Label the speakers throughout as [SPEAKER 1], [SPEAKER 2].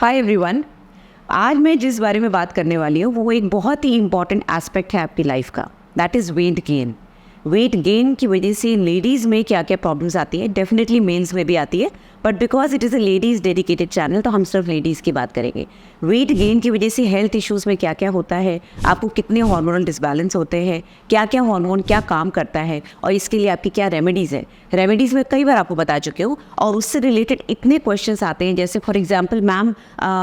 [SPEAKER 1] Hi everyone. आज मैं जिस बारे में बात करने वाली हूँ वो एक बहुत ही इम्पॉर्टेंट एस्पेक्ट है आपकी लाइफ का, that is weight gain. Weight gain की वजह से लेडीज़ में क्या क्या प्रॉब्लम्स आती है, डेफिनेटली मेल्स में भी आती है, but because it is a ladies dedicated channel तो हम सिर्फ लेडीज़ की बात करेंगे। वेट गेन की वजह से हेल्थ इश्यूज़ में क्या क्या होता है, आपको कितने हार्मोनल डिसबैलेंस होते हैं, क्या क्या हार्मोन क्या काम करता है और इसके लिए आपकी क्या रेमेडीज़ है। रेमेडीज़ में कई बार आपको बता चुके हूँ और उससे रिलेटेड इतने क्वेश्चंस आते हैं, जैसे फॉर एग्जांपल मैम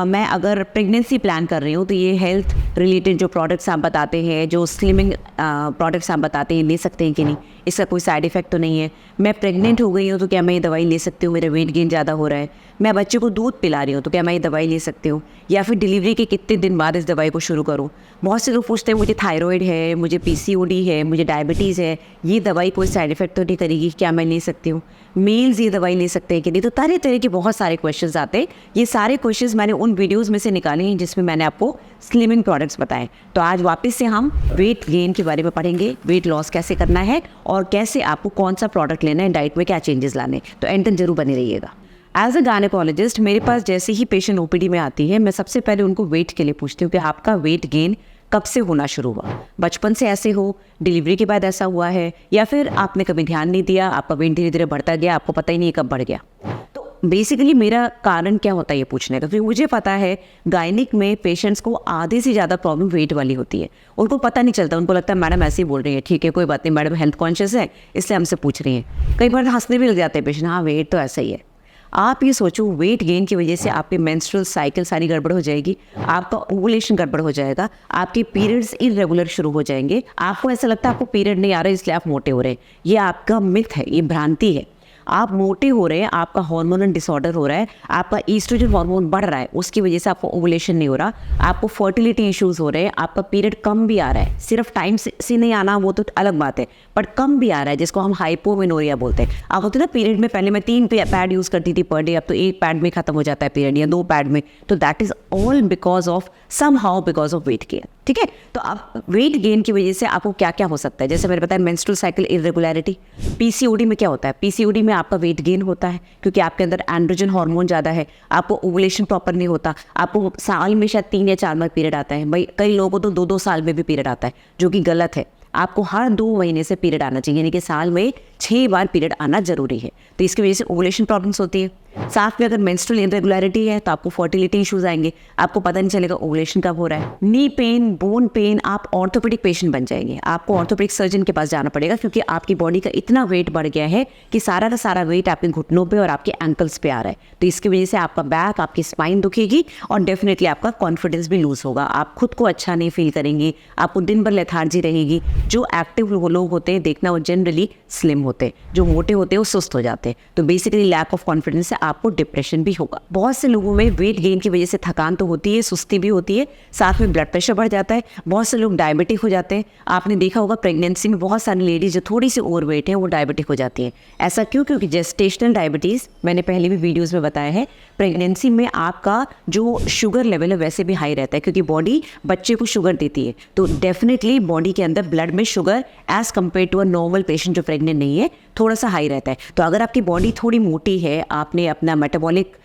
[SPEAKER 1] मैं अगर प्रेगनेंसी प्लान कर रही हूँ तो ये हेल्थ रिलेटेड जो प्रोडक्ट्स आप बताते हैं, जो स्लिमिंग प्रोडक्ट्स आप बताते हैं, ले सकते हैं कि नहीं, इसका कोई साइड इफेक्ट तो नहीं है। मैं प्रेग्नेंट हो गई हूँ तो क्या मैं ये दवाई ले सकती हूँ, मेरा वेट गेन ज़्यादा हो रहा है। मैं बच्चे को दूध पिला रही हूँ तो क्या मैं ये दवाई ले सकती हूँ, या फिर डिलीवरी के कितने दिन बाद इस दवाई को शुरू करूँ। बहुत से लोग पूछते हैं मुझे थायराइड है, मुझे पीसीओडी है, मुझे डायबिटीज़ है, ये दवाई कोई साइड इफेक्ट तो नहीं करेगी, क्या मैं ले सकती हूँ। मेल्स ये दवाई ले सकते हैं कि नहीं। तो तरह तरह के बहुत सारे क्वेश्चंस आते हैं। ये सारे क्वेश्चंस मैंने उन वीडियोस में से निकाले हैं जिसमें मैंने आपको स्लिमिंग प्रोडक्ट्स बताए। तो आज वापस से हम वेट गेन के बारे में पढ़ेंगे, वेट लॉस कैसे करना है और कैसे आपको कौन सा प्रोडक्ट लेना है, डाइट में क्या चेंजेस लाने। तो एंड तक जरूर बने रहिएगा। एज अ गायनेकोलॉजिस्ट मेरे पास जैसे ही पेशेंट ओपीडी में आती है, मैं सबसे पहले उनको वेट के लिए पूछती हूँ कि आपका वेट गेन कब से होना शुरू हुआ। बचपन से ऐसे हो, डिलीवरी के बाद ऐसा हुआ है, या फिर आपने कभी ध्यान नहीं दिया, आपका वेट धीरे धीरे बढ़ता गया, आपको पता ही नहीं कब बढ़ गया। तो बेसिकली मेरा कारण क्या होता है ये पूछने का, क्योंकि मुझे पता है गायनिक में पेशेंट्स को आधे से ज़्यादा प्रॉब्लम वेट वाली होती है। उनको पता नहीं चलता, उनको लगता है मैडम ऐसे ही बोल रही है, ठीक है कोई बात नहीं, मैडम हेल्थ कॉन्शियस है इसलिए हमसे पूछ रही हैं। कई बार हंसने भी लग जाते हैं पेशेंट, हाँ वेट तो ऐसा ही है। आप ये सोचो, वेट गेन की वजह से आपके मेंस्ट्रुअल साइकिल सारी गड़बड़ हो जाएगी, आपका ओवुलेशन गड़बड़ हो जाएगा, आपके पीरियड्स इरेगुलर शुरू हो जाएंगे, आपको ऐसा लगता है आपको पीरियड नहीं आ रहा है इसलिए आप मोटे हो रहे हैं। ये आपका मिथ है, ये भ्रांति है। आप मोटे हो रहे हैं, आपका हार्मोनल डिसऑर्डर हो रहा है, आपका ईस्ट्रोजन हार्मोन बढ़ रहा है, उसकी वजह से आपको ओवुलेशन नहीं हो रहा, आपको फर्टिलिटी इश्यूज़ हो रहे हैं, आपका पीरियड कम भी आ रहा है। सिर्फ टाइम से नहीं आना वो तो अलग बात है, बट कम भी आ रहा है, जिसको हम हाइपोमेनोरिया बोलते हैं। आप होते ना पीरियड में पहले मैं 3 पैड यूज़ करती थी पर डे, अब तो 1 पैड में ख़त्म हो जाता है पीरियड, या 2 पैड में। तो that is all because of somehow because of weight gain. ठीक है, तो आप वेट गेन की वजह से आपको क्या क्या हो सकता है, जैसे मैंने बताया मेंस्ट्रुअल साइकिल इरेगुलरिटी। पीसीओडी में क्या होता है, पीसीओडी में आपका वेट गेन होता है क्योंकि आपके अंदर एंड्रोजन हार्मोन ज़्यादा है, आपको ओवुलेशन प्रॉपर नहीं होता, आपको साल में शायद 3 या 4 बार पीरियड आता है। भाई कई लोगों को तो 2-2 साल में भी पीरियड आता है, जो कि गलत है। आपको हर 2 महीने से पीरियड आना चाहिए, यानी कि साल में 6 बार पीरियड आना जरूरी है। तो इसकी वजह से ओवुलेशन प्रॉब्लम्स होती है। साथ में अगर मेंस्ट्रुअल इरेगुलरिटी है तो आपको फर्टिलिटी इश्यूज आएंगे, आपको पता नहीं चलेगा ओवुलेशन कब हो रहा है। नी पेन, बोन पेन, आप ऑर्थोपेडिक पेशेंट बन जाएंगे, आपको ऑर्थोपेडिक सर्जन के पास जाना पड़ेगा, क्योंकि आपकी बॉडी का इतना वेट बढ़ गया है कि सारा का सारा वेट आपके घुटनों पे और आपके एंकल्स पे आ रहा है। तो इसकी वजह से आपका बैक, आपकी स्पाइन दुखेगी और डेफिनेटली आपका कॉन्फिडेंस भी लूज होगा, आप खुद को अच्छा नहीं फील करेंगे, आपको दिन भर लेथार्जी रहेगी। जो एक्टिव लोग होते हैं देखना वो जनरली स्लिम होते हैं, जो मोटे होते हैं वो सुस्त हो जाते हैं। तो बेसिकली लैक ऑफ कॉन्फिडेंस से आपको डिप्रेशन भी होगा। बहुत से लोगों में वेट गेन की वजह से थकान तो होती है, सुस्ती भी होती है, साथ में ब्लड प्रेशर बढ़ जाता है। बहुत से लोग डायबिटिक हो जाते हैं। आपने देखा होगा प्रेगनेंसी में बहुत सारी लेडीज जो थोड़ी सी ओवरवेट है वो डायबिटिक हो जाती है। ऐसा क्यों? क्योंकि जेस्टेशनल डायबिटीज़ मैंने पहले भी वीडियोज़ में बताया है, प्रेगनेंसी में आपका जो शुगर लेवल है वैसे भी हाई रहता है, क्योंकि बॉडी बच्चे को शुगर देती है। तो डेफिनेटली बॉडी के अंदर ब्लड में sugar as compare to a normal patient जो प्रेग्नेंट नहीं है थोड़ा सा हाई रहता है। तो अगर आपकी बॉडी थोड़ी मोटी है, आपने अपना मेटाबॉलिक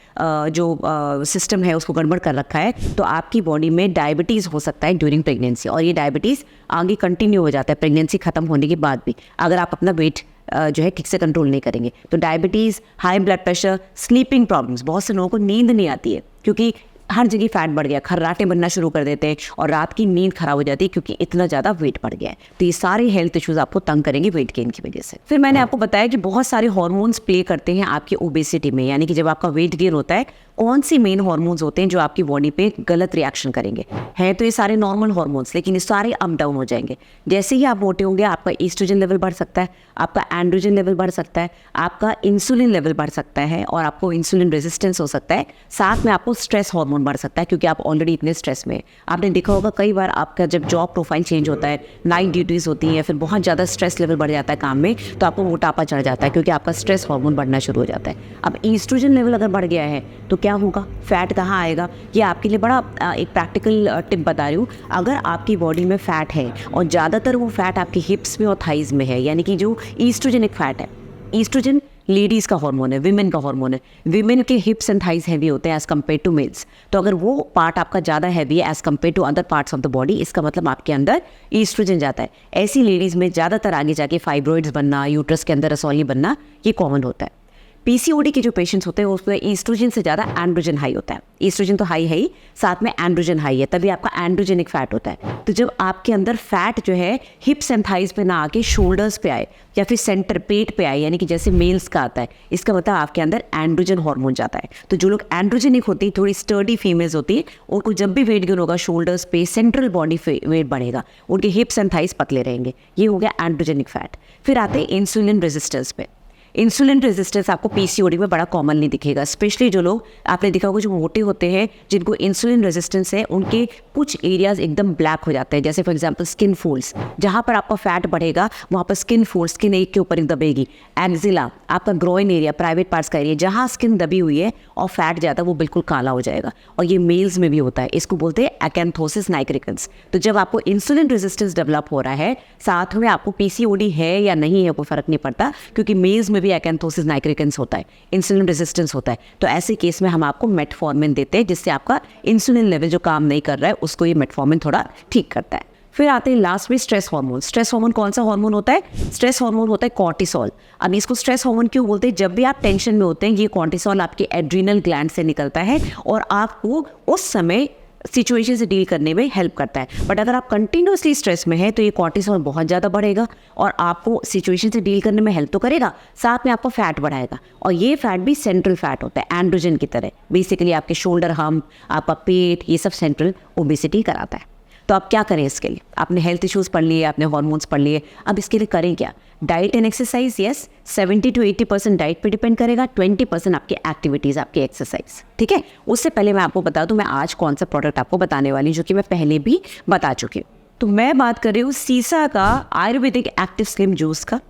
[SPEAKER 1] जो सिस्टम है उसको गड़बड़ कर रखा है, तो आपकी बॉडी में डायबिटीज़ हो सकता है ड्यूरिंग प्रेगनेंसी, और ये डायबिटीज़ आगे कंटिन्यू हो जाता है प्रेगनेंसी खत्म होने के बाद भी, अगर आप अपना वेट जो है ठीक से कंट्रोल नहीं करेंगे। तो diabetes, high blood pressure, sleeping problems, बहुत से लोगों को नींद नहीं आती है क्योंकि हर जगह फैट बढ़ गया, खर्राटे बनना शुरू कर देते हैं और रात की नींद खराब हो जाती है क्योंकि इतना ज़्यादा वेट बढ़ गया है। तो ये सारे हेल्थ इश्यूज आपको तंग करेंगे वेट गेन की वजह से। फिर मैंने आपको बताया कि बहुत सारे हार्मोन्स प्ले करते हैं आपकी ओबेसिटी में, यानी कि जब आपका वेट गेन होता है कौन सी मेन हार्मोन्स होते हैं जो आपकी बॉडी पे गलत रिएक्शन करेंगे। हैं तो ये सारे नॉर्मल हार्मोन्स, लेकिन ये सारे अप डाउन हो जाएंगे। जैसे ही आप मोटे होंगे आपका ईस्ट्रोजन लेवल बढ़ सकता है, आपका एंड्रोजन लेवल बढ़ सकता है, आपका इंसुलिन लेवल बढ़ सकता है और आपको इंसुलिन रेजिस्टेंस हो सकता है। साथ में आपको स्ट्रेस हार्मोन बढ़ सकता है क्योंकि आप ऑलरेडी इतने स्ट्रेस में। आपने देखा होगा कई बार आपका जब जॉब प्रोफाइल चेंज होता है, नाइट ड्यूटीज़ होती हैं या फिर बहुत ज़्यादा स्ट्रेस लेवल बढ़ जाता है काम में, तो आपको मोटापा चढ़ जाता है क्योंकि आपका स्ट्रेस हार्मोन बढ़ना शुरू हो जाता है। अब ईस्ट्रोजन लेवल अगर बढ़ गया है तो क्या होगा, फैट कहाँ आएगा। ये आपके लिए बड़ा एक प्रैक्टिकल टिप बता रही हूँ। अगर आपकी बॉडी में फैट है और ज़्यादातर वो फैट आपके हिप्स में और थाइज में है, यानी कि जो ईस्ट्रोजेनिक फैट है, ईस्ट्रोजन लेडीज़ का हार्मोन है, विमेन का हार्मोन है। विमेन के हिप्स एंड थाइज हैवी होते हैं एज़ कम्पेयर टू मेल्स। तो अगर वो पार्ट आपका ज़्यादा हैवी है as compare to other parts of the body, इसका मतलब आपके अंदर ईस्ट्रोजन जाता है। ऐसी लेडीज़ में ज़्यादातर आगे जाके फाइब्रॉइड्स बनना, यूट्रस के अंदर रसौली बनना, ये कॉमन होता है। पीसीओडी के जो पेशेंट्स होते हैं उसमें ईस्ट्रोजन से ज़्यादा एंड्रोजन हाई होता है। ईस्ट्रोजन तो हाई है ही, साथ में एंड्रोजन हाई है, तभी आपका एंड्रोजेनिक फैट होता है। तो जब आपके अंदर फैट जो है हिप्स एंड थाइज पे ना आके शोल्डर्स पे आए या फिर सेंटर पेट पे आए, यानी कि जैसे मेल्स का आता है, इसका मतलब आपके अंदर एंड्रोजन हार्मोन जाता है। तो जो लोग एंड्रोजेनिक होती है, थोड़ी स्टर्डी फीमेल्स होती है, उनको जब भी वेट गेन होगा शोल्डर्स पे, सेंट्रल बॉडी वेट बढ़ेगा, उनके हिप्स एंड थाइज पतले रहेंगे। ये हो गया एंड्रोजेनिक फैट। फिर आते हैं इंसुलिन रेजिस्टेंस पे। इंसुलिन रेजिस्टेंस आपको पीसीओडी में बड़ा कॉमनली दिखेगा, स्पेशली जो लोग आपने देखा होगा जो मोटे होते हैं, जिनको इंसुलिन रेजिस्टेंस है, उनके कुछ एरियाज एकदम ब्लैक हो जाते हैं। जैसे फॉर एग्जांपल स्किन फोल्ड्स, जहाँ पर आपका फैट बढ़ेगा वहाँ पर स्किन फोल्ड्स, स्किन एक के ऊपर एक दबेगी। एक्जिला, आपका ग्रोइन एरिया, प्राइवेट पार्ट्स का एरिया, जहाँ स्किन दबी हुई है और फैट ज़्यादा, वो बिल्कुल काला हो जाएगा। और ये मेल्स में भी होता है, इसको बोलते हैं एकैंथोसिस नाइग्रिकन्स। तो जब आपको इंसुलिन रेजिस्टेंस डेवलप हो रहा है, साथ में आपको पीसीओडी है या नहीं है कोई फर्क नहीं पड़ता, क्योंकि मेल्स में भी एकैंथोसिस नाइग्रिकन्स होता है, इंसुलिन रेजिस्टेंस होता है। तो ऐसे केस में हम आपको मेटफॉर्मिन देते हैं, जिससे आपका इंसुलिन लेवल जो काम नहीं कर रहा है उसको ये मेटफॉर्मिन थोड़ा ठीक करता है। फिर आते हैं लास्ट में स्ट्रेस हार्मोन। स्ट्रेस हार्मोन कौन सा हार्मोन होता है? स्ट्रेस हार्मोन होता है कॉर्टिसोल। अब इसको स्ट्रेस हार्मोन क्यों बोलते हैं? जब भी आप टेंशन में होते हैं, ये कॉर्टिसोल आपके एड्रीनल ग्लैंड से निकलता है और आपको उस समय सिचुएशन से डील करने में हेल्प करता है। बट अगर आप कंटिन्यूसली स्ट्रेस में है तो ये कॉर्टिसोल बहुत ज़्यादा बढ़ेगा और आपको सिचुएशन से डील करने में हेल्प तो करेगा, साथ में आपको फैट बढ़ाएगा। और ये फैट भी सेंट्रल फैट होता है, एंड्रोजन की तरह। बेसिकली आपके शोल्डर हम्प, आपका पेट, ये सब सेंट्रल ओबेसिटी कराता है। तो आप क्या करें इसके लिए? आपने हेल्थ इश्यूज़ पढ़ लिए, आपने हार्मोन्स पढ़ लिए, अब इसके लिए करें क्या? Diet and exercise, yes, 70 to 80% diet पे डिपेंड करेगा, 20% आपकी एक्टिविटीज़, आपकी एक्सरसाइज, ठीक है। उससे पहले मैं आपको बता दूं, मैं आज कौन सा प्रोडक्ट आपको बताने वाली हूं, जो कि मैं पहले भी बता चुकी हूँ। तो मैं बात कर रही हूँ सीसा का आयुर्वेदिक एक्टिव स्लिम जूस का।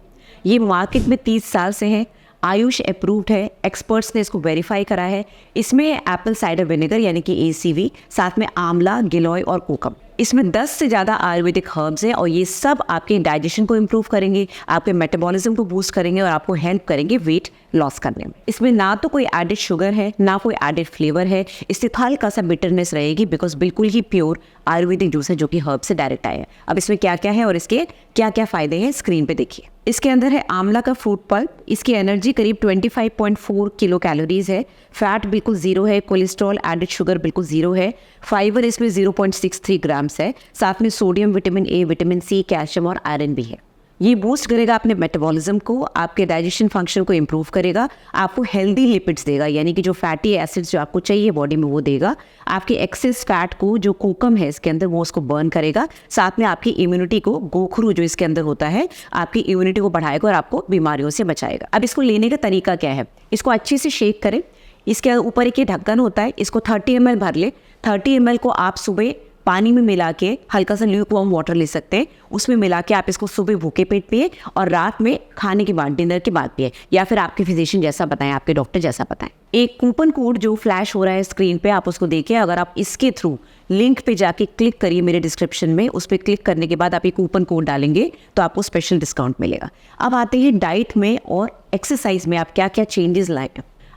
[SPEAKER 1] ये मार्केट में 30 साल से है, आयुष अप्रूव्ड है, एक्सपर्ट्स ने इसको वेरीफाई करा है। इसमें एप्पल साइडर विनेगर यानी कि ACV, साथ में आंवला, गिलोय और कोकम। इसमें 10 से ज़्यादा आयुर्वेदिक हर्ब्स हैं और ये सब आपके डाइजेशन को इम्प्रूव करेंगे, आपके मेटाबॉलिज्म को बूस्ट करेंगे और आपको हेल्प करेंगे वेट लॉस करने में। इसमें ना तो कोई एडेड शुगर है, ना कोई एडेड फ्लेवर है, इससे हल्का सा बिटरनेस रहेगी, बिकॉज बिल्कुल ही प्योर आयुर्वेदिक जूस है जो कि हर्ब से डायरेक्ट आया है। अब इसमें क्या क्या है और इसके क्या क्या फ़ायदे हैं स्क्रीन पे देखिए। इसके अंदर है आंवला का फ्रूट पल्प, इसकी एनर्जी करीब 25.4 किलो कैलोरीज है, फैट बिल्कुल जीरो है, कोलेस्ट्रॉल एडेड शुगर बिल्कुल जीरो है, फाइबर इसमें 0.63 ग्राम्स है, साथ में sodium, vitamin A, vitamin C, calcium और आयरन भी है। ये बूस्ट करेगा अपने मेटाबॉलिज्म को, आपके डाइजेशन फंक्शन को इम्प्रूव करेगा, आपको हेल्दी लिपिड्स देगा, यानी कि जो फैटी एसिड्स जो आपको चाहिए बॉडी में वो देगा, आपके एक्सेस फैट को जो कोकम है इसके अंदर वो उसको बर्न करेगा, साथ में आपकी इम्यूनिटी को, गोखरू जो इसके अंदर होता है, आपकी इम्यूनिटी को बढ़ाएगा और आपको बीमारियों से बचाएगा। अब इसको लेने का तरीका क्या है? इसको अच्छे से शेक करें, इसके ऊपर एक ढक्कन होता है, इसको 30 ml भर ले। 30 ml को आप सुबह पानी में मिला के हल्का सा ल्यूक वार्म वाटर ले सकते हैं, उसमें मिला के आप इसको सुबह भूखे पेट पिए और रात में खाने के बाद, डिनर के बाद पिए, या फिर आपके फिजिशियन जैसा बताएं, आपके डॉक्टर जैसा बताएं। एक कूपन कोड जो फ्लैश हो रहा है स्क्रीन पे, आप उसको देखिए। अगर आप इसके थ्रू लिंक पे जाके क्लिक करिए मेरे डिस्क्रिप्शन में, उस पर क्लिक करने के बाद आप ये कूपन कोड डालेंगे तो आपको स्पेशल डिस्काउंट मिलेगा। अब आते हैं डाइट में और एक्सरसाइज में आप क्या क्या चेंजेस लाए।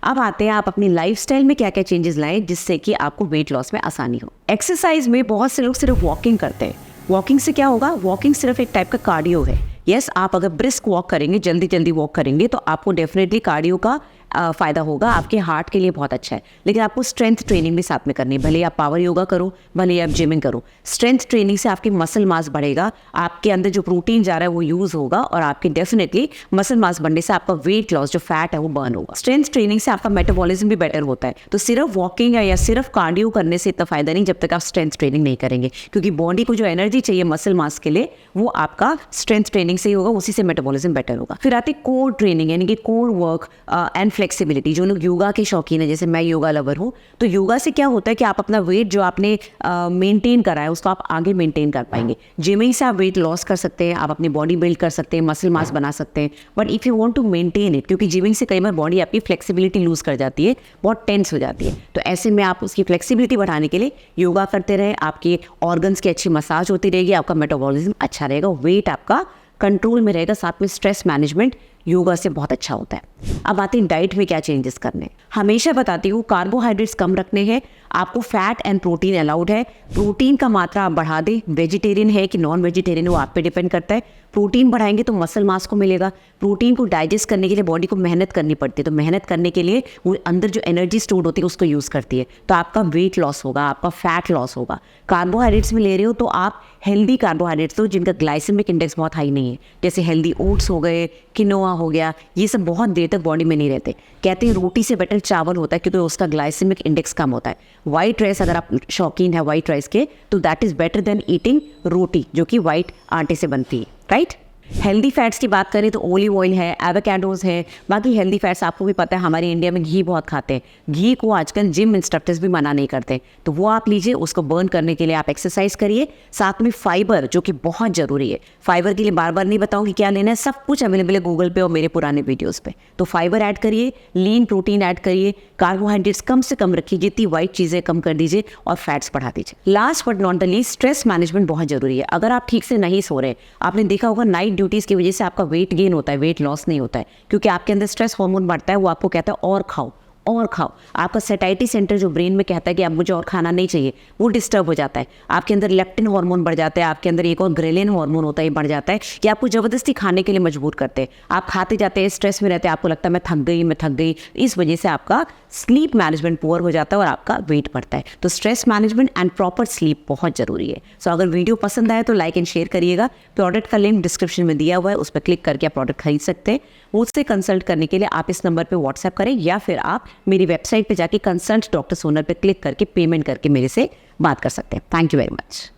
[SPEAKER 1] अब आते हैं आप अपनी लाइफस्टाइल में क्या क्या चेंजेस लाएं जिससे कि आपको वेट लॉस में आसानी हो। एक्सरसाइज में बहुत से लोग सिर्फ वॉकिंग करते हैं। वॉकिंग से क्या होगा? वॉकिंग सिर्फ एक टाइप का कार्डियो है। यस, आप अगर ब्रिस्क वॉक करेंगे, जल्दी जल्दी वॉक करेंगे, तो आपको डेफिनेटली कार्डियो का फ़ायदा होगा, आपके हार्ट के लिए बहुत अच्छा है। लेकिन आपको स्ट्रेंथ ट्रेनिंग भी साथ में करनी है, भले आप पावर योगा करो, भले आप जिमिंग करो। स्ट्रेंथ ट्रेनिंग से आपकी मसल मास बढ़ेगा, आपके अंदर जो प्रोटीन जा रहा है वो यूज़ होगा और आपके डेफिनेटली मसल मास बढ़ने से आपका वेट लॉस, जो फैट है वो बर्न होगा। स्ट्रेंथ ट्रेनिंग से आपका मेटाबॉलिज्म भी बेटर होता है। तो सिर्फ वॉकिंग या सिर्फ कार्डियो करने से इतना फ़ायदा नहीं जब तक आप स्ट्रेंथ ट्रेनिंग नहीं करेंगे, क्योंकि बॉडी को जो एनर्जी चाहिए मसल मास के लिए वो आपका स्ट्रेंथ ट्रेनिंग से ही होगा, उसी से मेटाबॉलिज्म बेटर होगा। फिर आती कोर ट्रेनिंग, यानी कि कोर वर्क एंड फ्लेक्सिबिलिटी। जो लोग योगा के शौकीन है, जैसे मैं योगा लवर हूँ, तो योगा से क्या होता है कि आप अपना वेट जो आपने मेंटेन करा है उसको आप आगे मेंटेन कर पाएंगे। जिमिंग से आप वेट लॉस कर सकते हैं, आप अपनी बॉडी बिल्ड कर सकते हैं, मसल मास बना सकते हैं, but if you want to maintain it, क्योंकि जिमिंग से कई बार बॉडी आपकी फ्लेक्सिबिलिटी लूज़ कर जाती है, बहुत टेंस हो जाती है, तो ऐसे में आप उसकी फ्लेक्सिबिलिटी बढ़ाने के लिए योगा करते रहें, आपके ऑर्गन्स की अच्छी मसाज होती रहेगी, आपका मेटाबॉलिज्म अच्छा रहेगा, वेट आपका कंट्रोल में रहेगा, साथ में स्ट्रेस मैनेजमेंट योगा से बहुत अच्छा होता है। अब आते हैं डाइट में क्या चेंजेस करने। हमेशा बताती हूँ कार्बोहाइड्रेट्स कम रखने हैं, आपको फैट एंड प्रोटीन अलाउड है। प्रोटीन का मात्रा आप बढ़ा दें, वेजिटेरियन है कि नॉन वेजिटेरियन वो आप पे डिपेंड करता है। प्रोटीन बढ़ाएंगे तो मसल मास को मिलेगा। प्रोटीन को डाइजेस्ट करने के लिए बॉडी को मेहनत करनी पड़ती है, तो मेहनत करने के लिए वो अंदर जो एनर्जी स्टोर होती है उसको यूज़ करती है, तो आपका वेट लॉस होगा, आपका फैट लॉस होगा। कार्बोहाइड्रेट्स में ले रहे हो तो आप हेल्दी कार्बोहाइड्रेट्स लो जिनका ग्लाइसेमिक इंडेक्स बहुत हाई नहीं है, जैसे हेल्दी ओट्स हो गए, किनोआ हो गया, ये सब बहुत देर तक बॉडी में नहीं रहते। कहते हैं रोटी से बेटर चावल होता है क्योंकि उसका ग्लाइसेमिक इंडेक्स कम होता है। वाइट राइस अगर आप शौकीन है वाइट राइस के, तो that is better than eating roti जो कि वाइट आटे से बनती है, राइट। हेल्दी फैट्स की बात करें तो ओलिव ऑयल है, एवोकाडोज है। बाकी हेल्दी फैट्स आपको भी पता है हमारे इंडिया में घी बहुत खाते हैं, घी को आजकल जिम इंस्ट्रक्टर्स भी मना नहीं करते, तो वो आप लीजिए। उसको बर्न करने के लिए आप एक्सरसाइज करिए, साथ में फाइबर जो कि बहुत ज़रूरी है। फाइबर के लिए बार बार नहीं बताऊँगी क्या लेना है, सब कुछ अवेलेबल है गूगल पे और मेरे पुराने वीडियोज़ पे। तो फाइबर ऐड करिए, लीन प्रोटीन ऐड करिए, कार्बोहाइड्रेट्स कम से कम रखिए, जितनी वाइट चीज़ें कम कर दीजिए और फैट्स बढ़ा दीजिए। Last but not the least, stress management बहुत ज़रूरी है। अगर आप ठीक से नहीं सो रहे, आपने देखा होगा नाइट ड्यूटीज़ की वजह से आपका वेट गेन होता है, वेट लॉस नहीं होता है, क्योंकि आपके अंदर स्ट्रेस हार्मोन बढ़ता है, वो आपको कहता है और खाओ और खाओ। आपका सेटाइटी सेंटर जो ब्रेन में कहता है कि अब मुझे और खाना नहीं चाहिए, वो डिस्टर्ब हो जाता है। आपके अंदर लेप्टिन हार्मोन बढ़ जाता है, आपके अंदर एक और ग्रेलिन हार्मोन होता है, बढ़ जाता है कि आपको ज़बरदस्ती खाने के लिए मजबूर करते हैं। आप खाते जाते हैं, स्ट्रेस में रहते हैं, आपको लगता है मैं थक गई। इस वजह से आपका स्लीप मैनेजमेंट पुअर हो जाता है और आपका वेट बढ़ता है। तो stress management and proper sleep बहुत ज़रूरी है। सो अगर वीडियो पसंद आए तो लाइक एंड शेयर करिएगा। प्रोडक्ट का लिंक डिस्क्रिप्शन में दिया हुआ है, उस पर क्लिक करके आप प्रोडक्ट खरीद सकते हैं। मुझसे कंसल्ट करने के लिए आप इस नंबर पर व्हाट्सएप करें या फिर आप मेरी वेबसाइट पे जाके कंसल्ट डॉक्टर सोनल पे क्लिक करके पेमेंट करके मेरे से बात कर सकते हैं। Thank you very much.